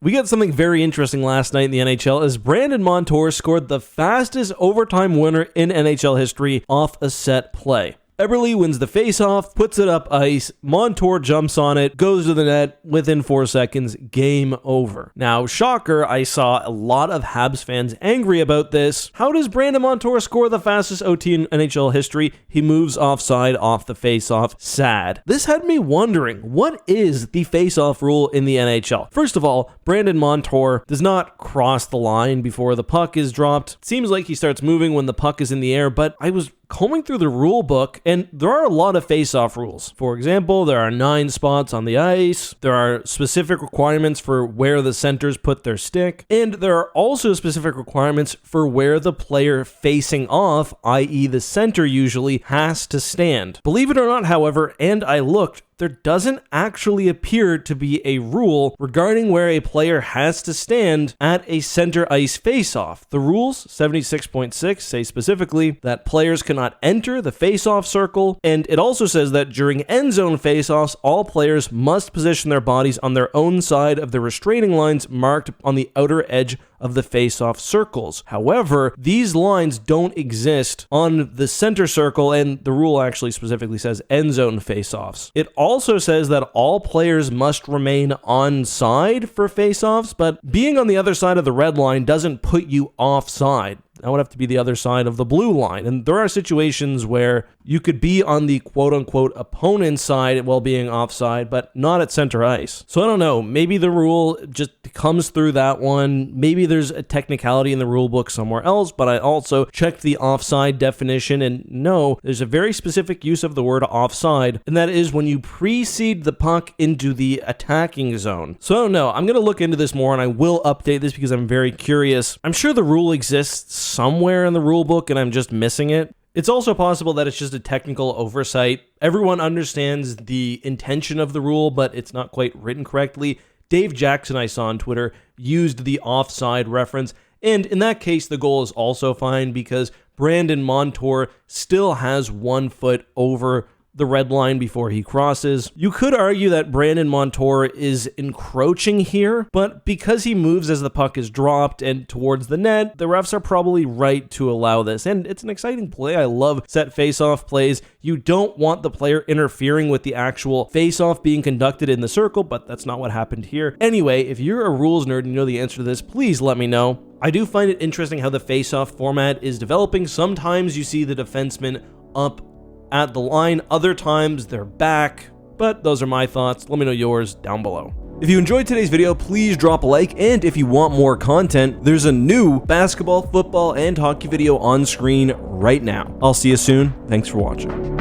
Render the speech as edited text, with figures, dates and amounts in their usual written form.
We got something very interesting last night in the NHL as Brandon Montour scored the fastest overtime winner in NHL history off a set play. Eberle wins the faceoff, puts it up ice, Montour jumps on it, goes to the net, within 4 seconds, game over. Now, shocker, I saw a lot of Habs fans angry about this. How does Brandon Montour score the fastest OT in NHL history? He moves offside off the faceoff. Sad. This had me wondering, what is the faceoff rule in the NHL? First of all, Brandon Montour does not cross the line before the puck is dropped. It seems like he starts moving when the puck is in the air, but I was combing through the rule book, and there are a lot of face-off rules. For example, there are 9 spots on the ice, there are specific requirements for where the centers put their stick, and there are also specific requirements for where the player facing off, i.e. the center usually, has to stand. Believe it or not, however, and I looked, there doesn't actually appear to be a rule regarding where a player has to stand at a center ice face-off. The rules, 76.6, say specifically that players cannot enter the face-off circle, and it also says that during end zone face-offs, all players must position their bodies on their own side of the restraining lines marked on the outer edge of the face-off circles. However, these lines don't exist on the center circle, and the rule actually specifically says end zone face-offs. It also says that all players must remain onside for face-offs, but being on the other side of the red line doesn't put you offside. That would have to be the other side of the blue line. And there are situations where you could be on the quote-unquote opponent's side while being offside, but not at center ice. So I don't know. Maybe the rule just comes through that one. Maybe there's a technicality in the rule book somewhere else, but I also checked the offside definition, and no, there's a very specific use of the word offside, and that is when you precede the puck into the attacking zone. So I don't know. I'm going to look into this more, and I will update this because I'm very curious. I'm sure the rule exists somewhere in the rule book and I'm just missing it. It's also possible that it's just a technical oversight. Everyone understands the intention of the rule, but it's not quite written correctly. Dave Jackson, I saw on Twitter, used the offside reference, and in that case, the goal is also fine because Brandon Montour still has 1 foot over the red line before he crosses. You could argue that Brandon Montour is encroaching here, but because he moves as the puck is dropped and towards the net, the refs are probably right to allow this. And it's an exciting play. I love set face-off plays. You don't want the player interfering with the actual face-off being conducted in the circle, but that's not what happened here. Anyway, if you're a rules nerd and you know the answer to this, please let me know. I do find it interesting how the face-off format is developing. Sometimes you see the defenseman up at the line, other times they're back, but those are my thoughts. Let me know yours down below. If you enjoyed today's video, please drop a like, and if you want more content, there's a new basketball, football, and hockey video on screen right now. I'll see you soon. Thanks for watching.